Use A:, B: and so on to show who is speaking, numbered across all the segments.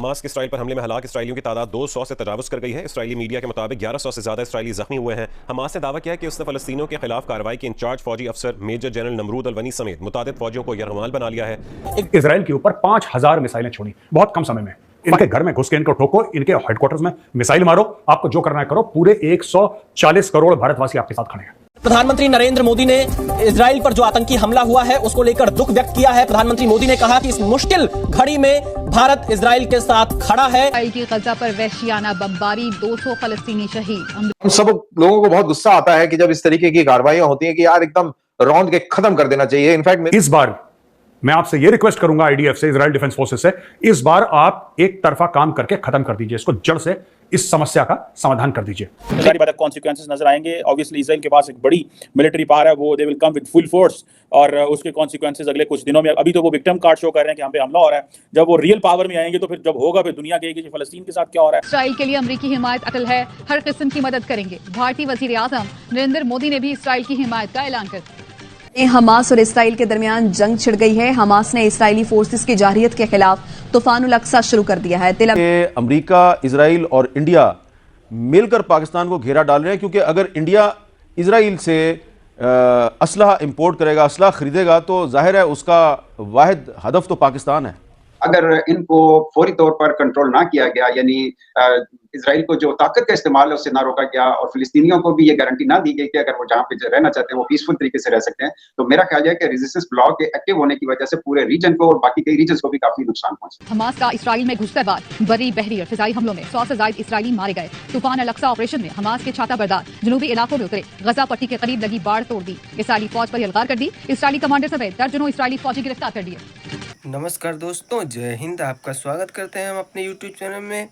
A: Hamas के Israel पर हमले में हलाक इसराइलियों की तादाद 200 से तजावुज़ कर गई है। इसराइली मीडिया के मुताबिक 1100 से ज़्यादा इसराइली जख्मी हुए हैं। हमास ने दावा किया है कि उसने फ़लस्तीनियों के खिलाफ कार्रवाई के इंचार्ज फौजी अफसर मेजर जनरल नमरूद अलवनी समेत मुतादिद फौजियों को यरगमाल बना लिया है।
B: इसराइल के ऊपर 5000 मिसाइलें छोड़ी बहुत कम समय में। इनके घर में घुस के इनको ठोको, इनके हेडक्वार्टर्स में मिसाइल मारो, आपको जो करना है करो। पूरे 140 करोड़ भारतवासी आपके साथ खड़े हैं।
C: प्रधानमंत्री नरेंद्र मोदी ने इजराइल पर जो आतंकी हमला हुआ है उसको लेकर दुख व्यक्त किया है। प्रधानमंत्री मोदी ने कहा कि इस मुश्किल घड़ी में भारत इजराइल के साथ खड़ा है।
D: इजराइल की गजा पर वहशियाना बमबारी, 200 फलस्तीनी शहीद।
E: हम सब लोगों को बहुत गुस्सा आता है कि जब इस तरीके की कार्रवाइयां होती हैं कि यार एकदम रौंद के खत्म कर देना चाहिए। इनफैक्ट
B: इस बार मैं आपसे ये रिक्वेस्ट करूंगा आईडीएफ से, इजराइल डिफेंस फोर्सेस से, इस बार आप एक तरफा काम करके खत्म कर दीजिए इसको, जड़ से इस समस्या का समाधान कर दीजिए।
F: सारी बात कॉन्सिक्वेंसेस नजर आएंगे। ऑब्वियसली इजराइल के पास एक बड़ी मिलिट्री पावर है, वो they will come with full force और उसके कॉन्सिक्वेंसेस अगले कुछ दिनों में। अभी तो वो विक्टिम कार्ड शो कर रहे हैं कि यहाँ पे हमला हो रहा है, जब वो रियल पावर में आएंगे तो फिर जब होगा फिर दुनिया कहेगी कि फलस्तीन के साथ क्या हो रहा है।
D: इसराइल के लिए अमेरिकी हिमायत अटल है, हर किस्म की मदद करेंगे। भारतीय वजीर आजम नरेंद्र मोदी ने भी इसराइल की हिमायत का ऐलान कर दिया।
G: हमास और इसराइल के दरमियान जंग छिड़ गई है। हमास ने इसराइली फोर्सेस की जारहियत के खिलाफ तूफानुल अक्सा शुरू कर दिया है।
H: अमेरिका, इसराइल और इंडिया मिलकर पाकिस्तान को घेरा डाल रहे हैं, क्योंकि अगर इंडिया इसराइल से असलहा इंपोर्ट करेगा, असलहा खरीदेगा, तो जाहिर है उसका वाहिद हदफ तो पाकिस्तान है।
I: अगर इनको फौरी तौर पर कंट्रोल ना किया गया, यानी इजराइल को जो ताकत का इस्तेमाल है उससे ना रोका गया और फिलिस्तीनियों को भी ये गारंटी ना दी गई कि अगर वो जहाँ पे रहना चाहते हैं वो पीसफुल तरीके से रह सकते हैं, तो मेरा ख्याल है कि रेजिस्टेंस ब्लॉक के एक्टिव होने की वजह से पूरे रीजन को और बाकी कई रीजन को भी काफी नुकसान पहुंचा।
D: हमास का इसराइल में घुसकर बाद बरी, बहरी और फिजाई हमलों में 100 से ज्यादा इसराइली मारे गए। तूफान अल-अक्सा ऑपरेशन में हमास के छाता बरदार जनूबी इलाकों में उतरे, गजा पट्टी के करीब लगी बाढ़ तोड़ दी, इसराइली फौज पर यलगार कर दी, इसराइली कमांडर समेत दर्जनों इसराइली फौजी गिरफ्तार कर दिए।
J: नमस्कार दोस्तों, जय हिंद। आपका स्वागत करते हैं हम अपने यूट्यूब चैनल में।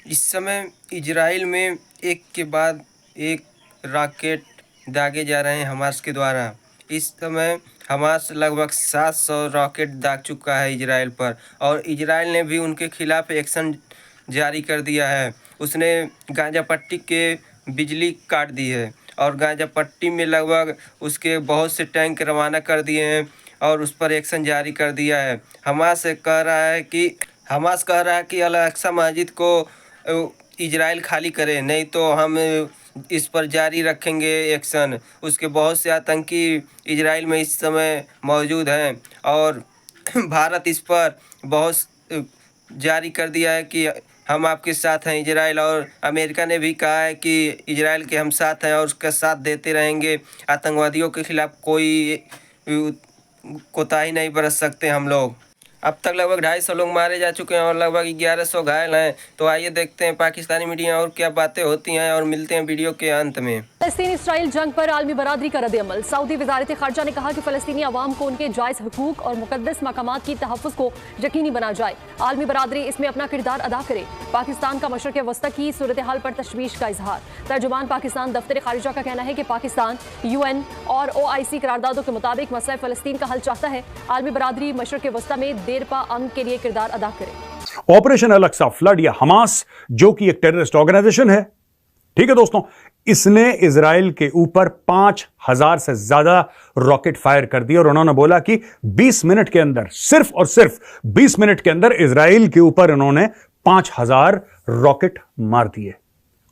J: इस समय इजराइल में एक के बाद एक रॉकेट दागे जा रहे हैं हमास के द्वारा। इस समय हमास लगभग 700 रॉकेट दाग चुका है इजराइल पर, और इजराइल ने भी उनके खिलाफ एक्शन जारी कर दिया है। उसने गाजा पट्टी के बिजली काट दी है और गाजा पट्टी में लगभग उसके बहुत से टैंक रवाना कर दिए हैं और उस पर एक्शन जारी कर दिया है। हमास कह रहा है कि अल-अक्सा मस्जिद को इजराइल खाली करे, नहीं तो हम इस पर जारी रखेंगे एक्शन। उसके बहुत से आतंकी इजराइल में इस समय मौजूद हैं और भारत इस पर बहुत जारी कर दिया है कि हम आपके साथ हैं इजराइल, और अमेरिका ने भी कहा है कि इजराइल के हम साथ हैं और उसका साथ देते रहेंगे। आतंकवादियों के खिलाफ कोई कोताही नहीं बरत सकते हम लोग। अब तक लगभग 250 लोग मारे जा चुके हैं और लगभग 1100 घायल हैं। तो आइए देखते हैं पाकिस्तानी मीडिया और क्या बातें होती हैं और मिलते हैं वीडियो के अंत में।
K: फलस्तीन इसराइल जंग पर आलमी बरादरी का रद्द-ए-अमल। सऊदी वज़ारत ख़ारजा ने कहा कि फ़लस्तीनी अवाम को उनके जायज़ हुकूक और मुक़द्दस मकामात की तहफ़्फ़ुज़ को यकीनी बना जाए। आलमी बरादरी इसमें अपना किरदार अदा करे। पाकिस्तान का मशरिक़ वस्ता की सूरत हाल पर तशवीश का इजहार। तर्जुमान पाकिस्तान दफ्तर ख़ारिजा का कहना है कि पाकिस्तान UN और OIC करारदादों के मुताबिक मसला फ़लस्तीन का हल चाहता है। आलमी बरादरी मशरिक़ वस्ता में देरपा अमन के लिए किरदार अदा करे।
B: ऑपरेशन अल-अक्सा फ्लड या हमास, जो कि एक टेररिस्ट ऑर्गेनाइजेशन है, ठीक है दोस्तों, इसने इजराइल के ऊपर 5000 से ज्यादा रॉकेट फायर कर दिए और उन्होंने बोला कि 20 मिनट के अंदर, सिर्फ और सिर्फ 20 मिनट के अंदर इजराइल के ऊपर इन्होंने 5000 रॉकेट मार दिए।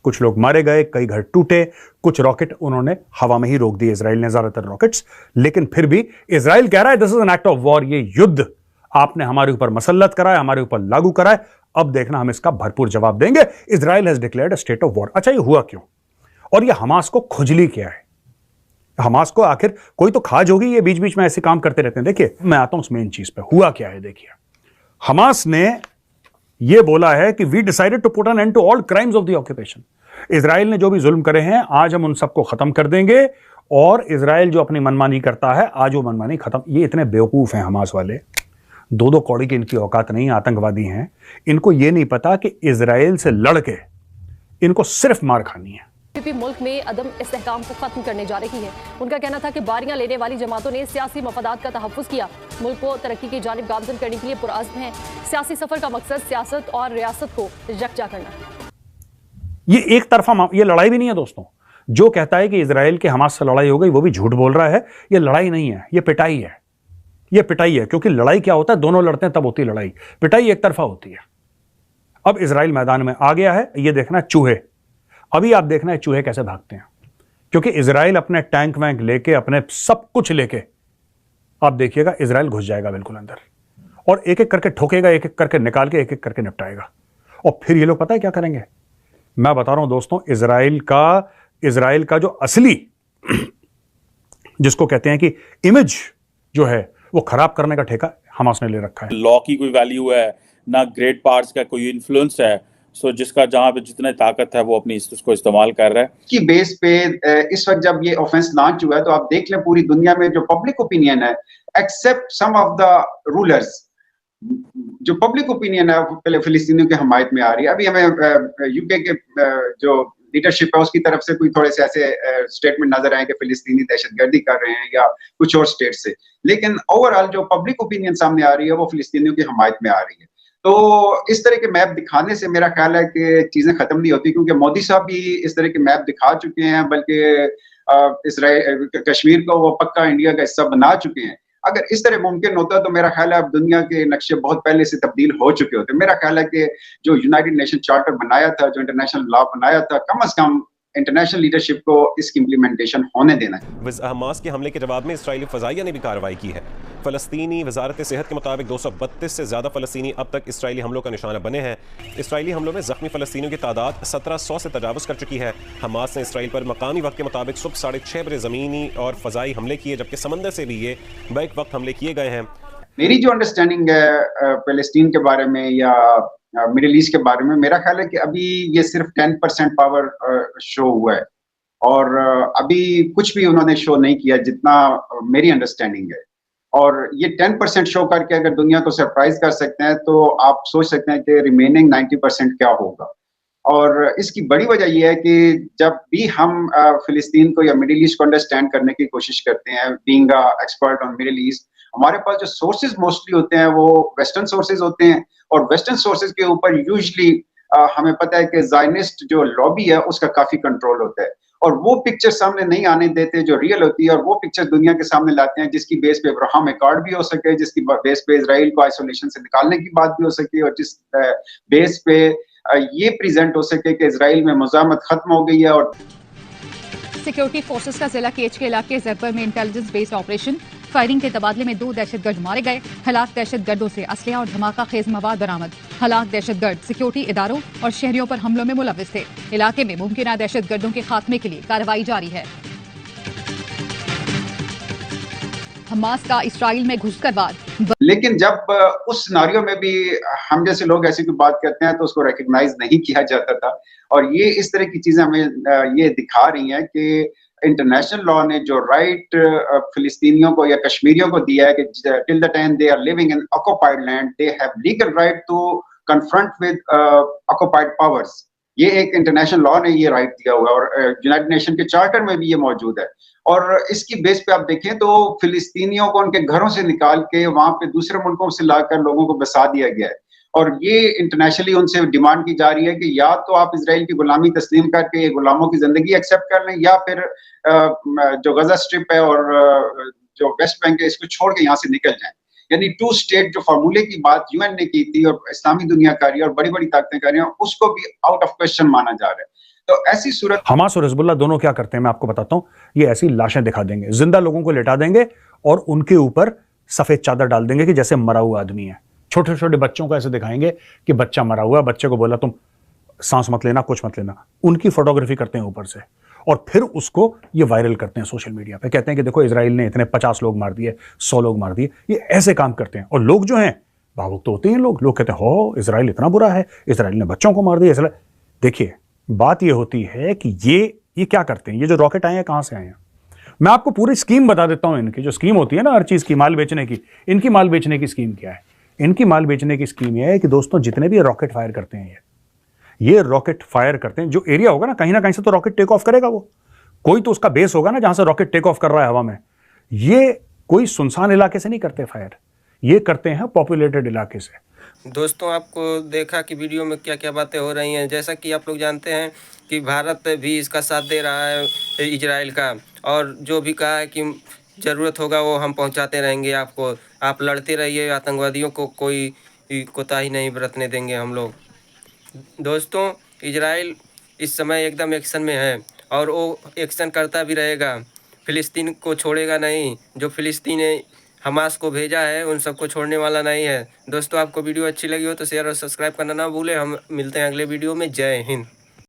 B: कुछ लोग मारे गए, कई घर टूटे, कुछ रॉकेट उन्होंने हवा में ही रोक दिए इजराइल ने, ज्यादातर रॉकेट्स। लेकिन फिर भी इजराइल कह रहा है this is an act of war, ये युद्ध आपने हमारे ऊपर मसल्लत कराए, हमारे ऊपर लागू कराए, अब देखना हम इसका भरपूर जवाब देंगे। Israel has declared a state of war. अच्छा, ये हुआ क्यों और ये हमास को खुजली क्या है? हमास को आखिर कोई तो खाज होगी, ये बीच बीच में ऐसे काम करते रहते हैं। देखिए, मैं आता हूं उस मेन चीज पे, हुआ क्या है। देखिए, हमास ने यह बोला है कि we decided to put an end to all crimes of the occupation. Israel ने जो भी जुल्म करे हैं, आज हम उन सबको खत्म कर देंगे और इजराइल जो अपनी मनमानी करता है, आज वो मनमानी खत्म। ये इतने बेवकूफ हैं हमास वाले, दो कौड़ी की इनकी औकात नहीं, आतंकवादी हैं। इनको यह नहीं पता कि इजराइल से लड़के इनको सिर्फ मार खानी है।
K: पीपी मुल्क में अदम इस्तेहकाम को खत्म करने जा रही है। उनका कहना था कि बारियां लेने वाली जमातों ने सियासी मफादात का तहफ़्फ़ुज़ किया, मुल्क को तरक्की की जानिब गामज़न करने के लिए पुरअज़्म है। सियासी सफर का मकसद सियासत और रियासत को यकजा करना है।
B: ये एक तरफा, ये लड़ाई भी नहीं है दोस्तों। जो कहता है कि इजराइल के हमास से लड़ाई हो गई, वो भी झूठ बोल रहा है। ये लड़ाई नहीं है, ये पिटाई है। ये पिटाई है, क्योंकि लड़ाई क्या होता है, दोनों लड़ते हैं तब होती है लड़ाई। पिटाई एक तरफा होती है। अब इजराइल मैदान में आ गया है। ये देखना चूहे, अभी आप देखना है चूहे कैसे भागते हैं, क्योंकि इजराइल अपने टैंक वैंक लेके, अपने सब कुछ लेके, आप देखिएगा इजराइल घुस जाएगा बिल्कुल अंदर और एक एक करके ठोकेगा, एक एक करके निकाल के एक एक करके निपटाएगा। और फिर ये लोग पता है क्या करेंगे? मैं बता रहा हूं दोस्तों, इजराइल का जो असली जिसको कहते हैं कि इमेज जो है वो खराब करने का ठेका हमास ने ले रखा है।
F: लॉ की कोई वैल्यू है ना, ग्रेट पार्ट्स का कोई इन्फ्लुएंस है। सो जिसका जहां पे जितने ताकत है वो अपनी उसको इस्तेमाल कर रहा है
I: की बेस पे। इस वक्त जब ये ऑफेंस लॉन्च हुआ है तो आप देख लें पूरी दुनिया में जो पब्लिक ओपिनियन है, except some of the rulers, जो पब्लिक ओपिनियन है पहले फिलिस्तीनियों की हमायत में आ रही है। अभी हमें यूके के जो लीडरशिप है उसकी तरफ से कोई थोड़े से ऐसे स्टेटमेंट नजर आए कि फिलिस्तीनी दहशतगर्दी कर रहे हैं या कुछ और स्टेट से, लेकिन ओवरऑल जो पब्लिक ओपिनियन सामने आ रही है वो फिलिस्तीनियों की हमायत में आ रही है। तो इस तरह के मैप दिखाने से मेरा ख्याल है कि चीजें खत्म नहीं होती, क्योंकि मोदी साहब भी इस तरह के मैप दिखा चुके हैं, बल्कि इसराइल कश्मीर को वो पक्का इंडिया का हिस्सा बना चुके हैं। अगर इस तरह मुमकिन होता तो मेरा ख्याल है अब दुनिया के नक्शे बहुत पहले से तब्दील हो चुके होते। मेरा ख्याल है कि जो यूनाइटेड नेशन चार्टर बनाया था, जो इंटरनेशनल लॉ बनाया था, कम से कम इंटरनेशनल लीडरशिप को इसकी इम्प्लीमेंटेशन होने देना है।
A: हमास के हमले के जवाब में इस्राएली फजाइया ने भी कार्रवाई की है। फलस्तीनी वजारत सेहत के मुताबिक 232 से ज़्यादा फलस्तीनी अब तक इसराइली हमलों का निशाना बने हैं। इसराइली हमलों में जख्मी फलस्तीनियों की तादाद 1700 से तजावुज़ कर चुकी है। हमास ने इसराइल पर मकामी वक्त के मुताबिक सुबह 6:30 बजे ज़मीनी और फ़ज़ाई हमले किए, जबकि समंदर से भी ये बैक वक्त हमले किए गए हैं।
I: मेरी जो अंडरस्टैंडिंग है फ़लस्तीन के बारे में या मिडिल ईस्ट के बारे में, मेरा ख्याल है कि अभी ये सिर्फ 10% पावर शो हुआ है और अभी कुछ भी उन्होंने शो नहीं किया, जितना मेरी अंडरस्टैंडिंग है। और ये 10% शो करके अगर दुनिया को सरप्राइज कर सकते हैं तो आप सोच सकते हैं कि रिमेनिंग 90% क्या होगा। और इसकी बड़ी वजह यह है कि जब भी हम फिलिस्तीन को या मिडिल ईस्ट को अंडरस्टैंड करने की कोशिश करते हैं, being expert on middle east, हमारे पास जो सोर्सेज मोस्टली होते हैं वो वेस्टर्न सोर्सेज होते हैं, और वेस्टर्न सोर्सेज के ऊपर यूजुअली हमें पता है कि ज़ायनिस्ट जो लॉबी है उसका काफी कंट्रोल होता है, और वो पिक्चर सामने नहीं आने देते जो रियल होती है, और वो पिक्चर दुनिया के सामने लाते हैं जिसकी बेस पे अब्राहम अकॉर्ड भी हो सके, जिसकी बेस पे इजराइल को आइसोलेशन से निकालने की बात भी हो सके, और जिस बेस पे ये प्रेजेंट हो सके कि इजराइल में मुज़ाहमत खत्म हो गई है। और
D: सिक्योरिटी फोर्सेस का जिला केच के इलाके ज़रबर में इंटेलिजेंस बेस्ड ऑपरेशन, फायरिंग के तबादले में 2 दहशतगर्द मारे गए। हलाक दहशतगर्दों से असलहा और धमाका खेज मवाद बरामद। हलाक दहशतगर्द सिक्योरिटी इदारों और शहरियों पर हमलों में मुलविस थे। इलाके में मुमकिन दहशतगर्दों के खात्मे के लिए कार्रवाई जारी है। हमास का इसराइल में घुसकर वार।
I: लेकिन जब उस सिनारियो में भी हम जैसे लोग ऐसी कोई बात करते हैं तो उसको रिकॉग्नाइज नहीं किया जाता था, और ये इस तरह की चीजें हमें ये दिखा रही हैं कि इंटरनेशनल लॉ ने जो राइट फिलिस्तीनियों को या कश्मीरियों को दिया है कि till the time they are living in occupied land they have legal right to confront with occupied powers, ये एक इंटरनेशनल लॉ ने ये राइट दिया हुआ है, और यूनाइटेड नेशन के चार्टर में भी ये मौजूद है। और इसकी बेस पे आप देखें तो फिलिस्तीनियों को उनके घरों से निकाल के वहां पे दूसरे मुल्कों से लाकर लोगों को बसा दिया गया है, और ये इंटरनेशनली उनसे डिमांड की जा रही है कि या तो आप इजराइल की गुलामी तस्लीम करके ये गुलामों की जिंदगी एक्सेप्ट कर लें, या फिर जो गजा स्ट्रिप है और जो वेस्ट बैंक है इसको छोड़ के यहाँ से निकल जाएं। यानी 2 स्टेट जो फार्मूले की बात यूएन ने की थी और इस्लामी दुनिया कर रही है और बड़ी बड़ी ताकतें कर रही हैं, उसको भी आउट ऑफ क्वेश्चन माना जा रहा है। तो ऐसी सूरत
B: हमास और हिजबुल्ला दोनों क्या करते हैं मैं आपको बताता हूं। ये ऐसी लाशें दिखा देंगे, जिंदा लोगों को लेटा देंगे और उनके ऊपर सफेद चादर डाल देंगे कि जैसे मरा हुआ आदमी है। छोटे छोटे बच्चों को ऐसे दिखाएंगे कि बच्चा मरा हुआ, बच्चे को बोला तुम सांस मत लेना, कुछ मत लेना, उनकी फोटोग्राफी करते हैं ऊपर से, और फिर उसको ये वायरल करते हैं सोशल मीडिया पे। कहते हैं कि देखो इजराइल ने इतने 50 लोग मार दिए, 100 लोग मार दिए। ये ऐसे काम करते हैं, और लोग जो हैं भावुक तो होते हैं। लोग कहते हैं हो इजराइल इतना बुरा है, इजराइल ने बच्चों को मार दिया। देखिए बात ये होती है कि ये क्या करते हैं, ये जो रॉकेट आए हैं कहां से आए हैं। मैं आपको पूरी स्कीम बता देता हूं। इनकी जो स्कीम होती है ना हर चीज की, माल बेचने की, इनकी माल बेचने की स्कीम क्या है? इनकी माल बेचने की स्कीम यह है कि दोस्तों जितने भी रॉकेट फायर करते हैं, ये रॉकेट फायर करते हैं, जो एरिया होगा ना कहीं से तो रॉकेट टेक ऑफ करेगा, वो कोई तो उसका बेस होगा ना जहां से रॉकेट टेक ऑफ कर रहा है हवा में। ये कोई सुनसान इलाके से नहीं करते फायर, ये करते हैं पॉपुलेटेड इलाके से।
J: दोस्तों आपको देखा कि वीडियो में क्या क्या बातें हो रही हैं। जैसा कि आप लोग जानते हैं कि भारत भी इसका साथ दे रहा है इजराइल का, और जो भी कहा है कि ज़रूरत होगा वो हम पहुंचाते रहेंगे आपको। आप लड़ते रहिए, आतंकवादियों को कोई कोताही नहीं बरतने देंगे हम लोग। दोस्तों इजराइल इस समय एकदम एक्शन में है और वो एक्शन करता भी रहेगा, फ़िलिस्तीन को छोड़ेगा नहीं। जो फ़िलिस्तीन ने हमास को भेजा है उन सबको छोड़ने वाला नहीं है। दोस्तों आपको वीडियो अच्छी लगी हो तो शेयर और सब्सक्राइब करना ना भूलें। हम मिलते हैं अगले वीडियो में। जय हिंद।